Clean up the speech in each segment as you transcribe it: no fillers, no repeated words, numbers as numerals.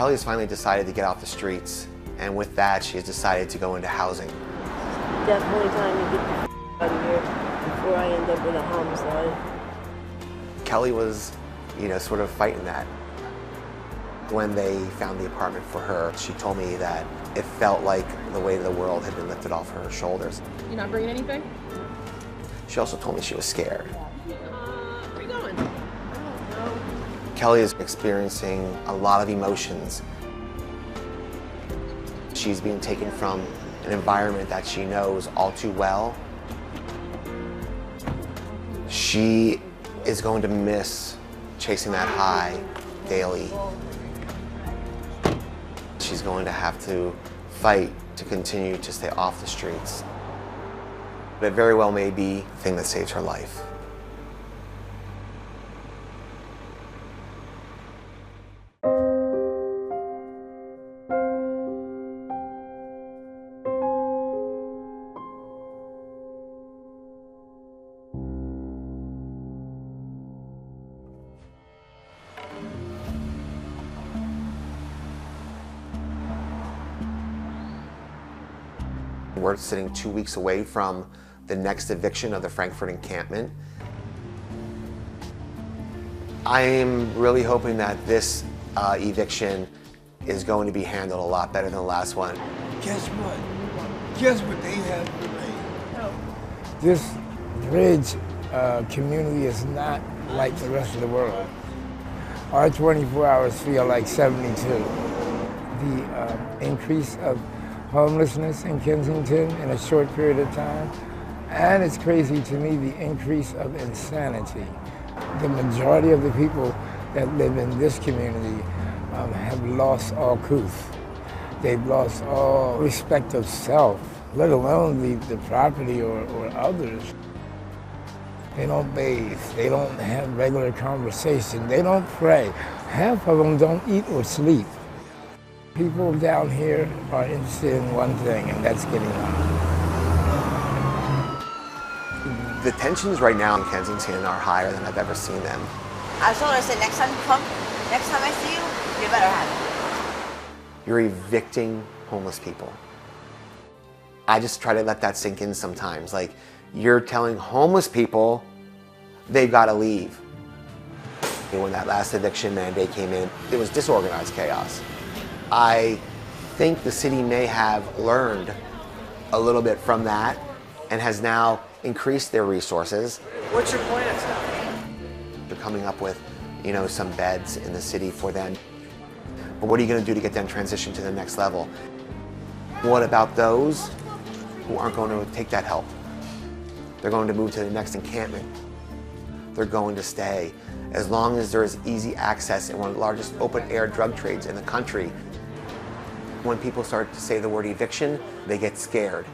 Kelly has finally decided to get off the streets, and with that, she has decided to go into housing. Definitely time to get the out of here before I end up with a homicide. Kelly was, sort of fighting that. When they found the apartment for her, she told me that it felt like the weight of the world had been lifted off her shoulders. You not bringing anything? She also told me she was scared. Where are you going? I don't know. Kelly is experiencing a lot of emotions. She's being taken from an environment that she knows all too well. She is going to miss chasing that high daily. She's going to have to fight to continue to stay off the streets. But it very well may be the thing that saves her life. We're sitting 2 weeks away from the next eviction of the Frankfurt encampment. I am really hoping that this eviction is going to be handled a lot better than the last one. Guess what? Guess what they have today? This bridge community is not like the rest of the world. Our 24 hours feel like 72. The increase of homelessness in Kensington in a short period of time, and it's crazy to me, the increase of insanity. The majority of the people that live in this community have lost all couth. They've lost all respect of self, let alone the property or others. They don't bathe, they don't have regular conversation, they don't pray. Half of them don't eat or sleep. People down here are interested in one thing, and that's getting out. The tensions right now in Kensington are higher than I've ever seen them. I told her, I said, next time you come, next time I see you, you better have it. You're evicting homeless people. I just try to let that sink in sometimes. Like, you're telling homeless people they've got to leave. When that last eviction mandate came in, it was disorganized chaos. I think the city may have learned a little bit from that and has now increased their resources. What's your plans now? They're coming up with, some beds in the city for them. But what are you going to do to get them transitioned to the next level? What about those who aren't going to take that help? They're going to move to the next encampment. They're going to stay. As long as there is easy access in one of the largest open-air drug trades in the country. When people start to say the word eviction, they get scared.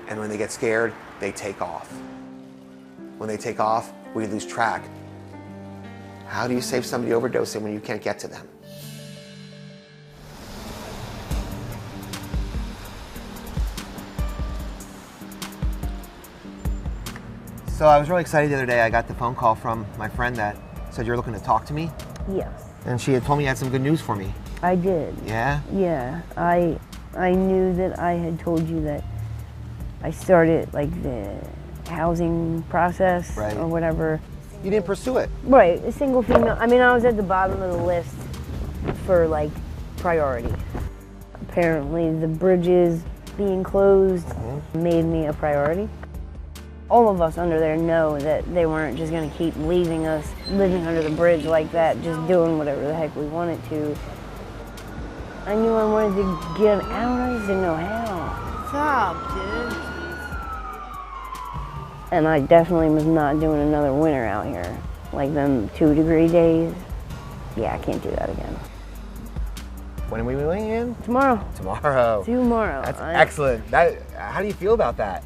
And when they get scared, they take off. When they take off, we lose track. How do you save somebody overdosing when you can't get to them? So I was really excited the other day. I got the phone call from my friend that said you're looking to talk to me. Yes, And she had told me you had some good news for me. I did. Yeah? Yeah, I knew that I had told you that I started like the housing process Right. or whatever. You didn't pursue it. Right, a single female. I mean, I was at the bottom of the list for like priority. Apparently the bridges being closed made me a priority. All of us under there know that they weren't just gonna keep leaving us living under the bridge like that, just doing whatever the heck we wanted to. I knew I wanted to get out, I just didn't know how. Stop, dude. And I definitely was not doing another winter out here. Like them 2-degree days. Yeah, I can't do that again. When are we moving in? Tomorrow. Tomorrow. Tomorrow. That's excellent. How do you feel about that?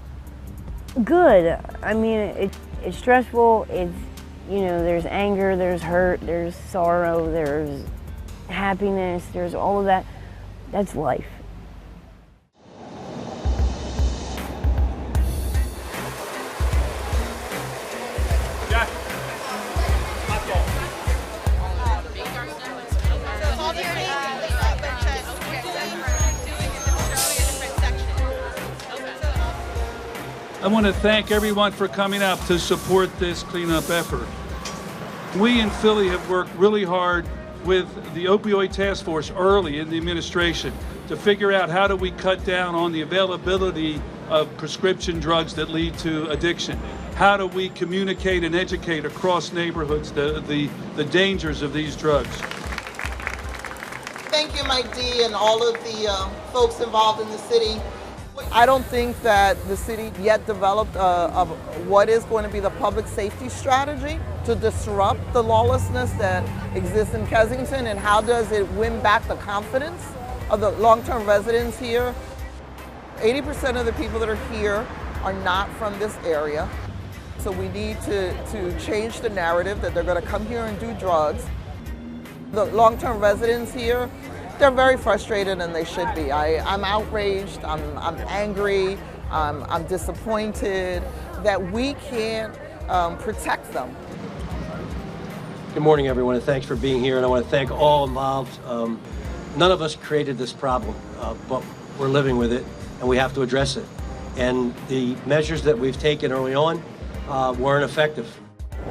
Good. I mean, it's stressful. It's, there's anger, there's hurt, there's sorrow, there's happiness, there's all of that. That's life. Jack. So it's all the same. I want to thank everyone for coming out to support this cleanup effort. We in Philly have worked really hard with the opioid task force early in the administration to figure out how do we cut down on the availability of prescription drugs that lead to addiction. How do we communicate and educate across neighborhoods the dangers of these drugs? Thank you, Mike D, and all of the folks involved in the city. I don't think that the city yet developed what is going to be the public safety strategy to disrupt the lawlessness that exists in Kensington, and how does it win back the confidence of the long-term residents here. 80% of the people that are here are not from this area. So we need to change the narrative that they're going to come here and do drugs. The long-term residents here, they're very frustrated, and they should be. I'm outraged, I'm angry, I'm disappointed that we can't protect them. Good morning, everyone, and thanks for being here. And I want to thank all involved. None of us created this problem, but we're living with it, and we have to address it. And the measures that we've taken early on weren't effective.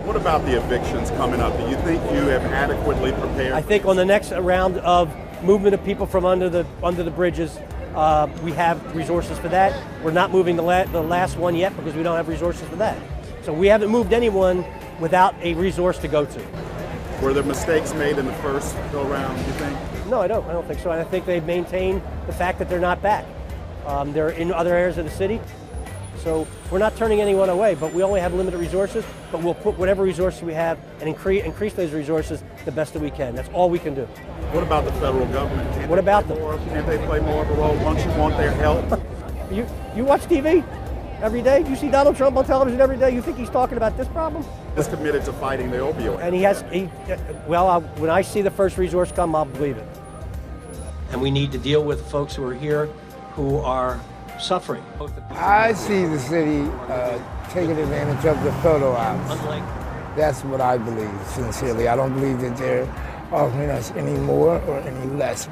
What about the evictions coming up? Do you think you have adequately prepared? I think on the next round of movement of people from under the bridges, we have resources for that. We're not moving the last one yet because we don't have resources for that. So we haven't moved anyone without a resource to go to. Were there mistakes made in the first go-round, do you think? No, I don't think so. And I think they've maintained the fact that they're not back. They're in other areas of the city. So we're not turning anyone away, but we only have limited resources, but we'll put whatever resources we have and increase those resources the best that we can. That's all we can do. What about the federal government? What about them? Can't they play more of a role? Don't you want their help? You watch TV every day? You see Donald Trump on television every day? You think he's talking about this problem? He's committed to fighting the opioid. And when I see the first resource come, I'll believe it. And we need to deal with folks who are here who are suffering. I see the city taking advantage of the photo ops. That's what I believe, sincerely. I don't believe that they're offering us any more or any less.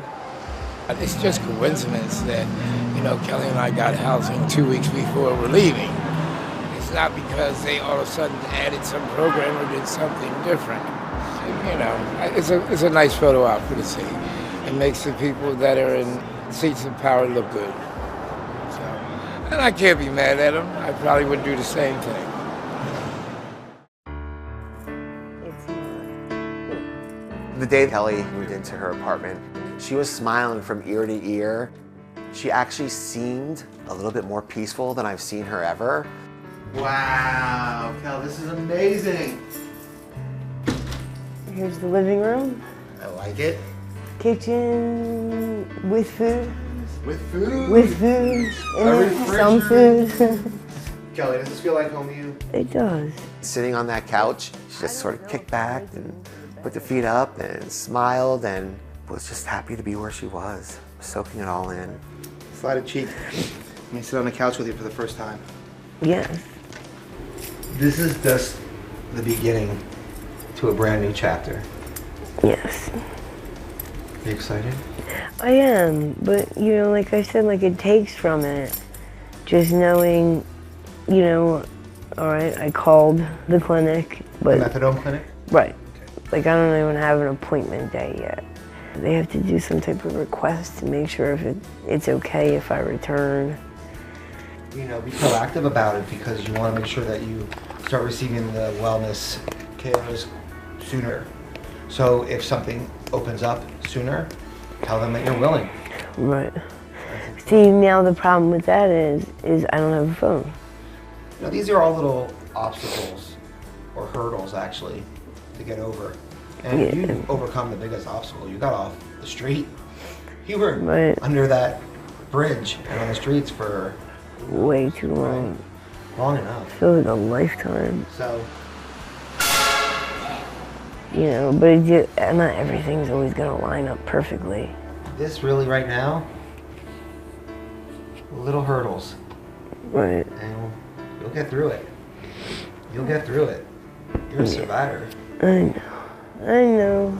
It's just coincidence that, Kelly and I got housing 2 weeks before we're leaving. It's not because they all of a sudden added some program or did something different. It's a nice photo op for the city. It makes the people that are in seats of power look good. And I can't be mad at them. I probably would do the same thing. The day Kelly moved into her apartment, she was smiling from ear to ear. She actually seemed a little bit more peaceful than I've seen her ever. Wow, Kel, this is amazing. Here's the living room. I like it. Kitchen with food. With food? With food. And some food. Kelly, does this feel like home to you? It does. Sitting on that couch, she just sort of kicked back and put the feet up and smiled and was just happy to be where she was, soaking it all in. Slide a cheek. Let me sit on the couch with you for the first time. Yes. This is just the beginning to a brand new chapter. Yes. Are you excited? I am, but like I said, it takes from it. Just knowing, all right, I called the clinic, but... The methadone clinic? Right. I don't even have an appointment day yet. They have to do some type of request to make sure if it's okay if I return. Be proactive about it because you want to make sure that you start receiving the wellness cares sooner. So if something opens up sooner, tell them that you're willing. Right. See, now the problem with that is I don't have a phone. These are all little obstacles, or hurdles actually, to get over. And you overcome the biggest obstacle. You got off the street. You were under that bridge and on the streets for way too long. Long enough. Feels like a lifetime. So. But not everything's always gonna line up perfectly. This really right now, little hurdles. Right. And you'll get through it. You'll get through it. You're a survivor. I know.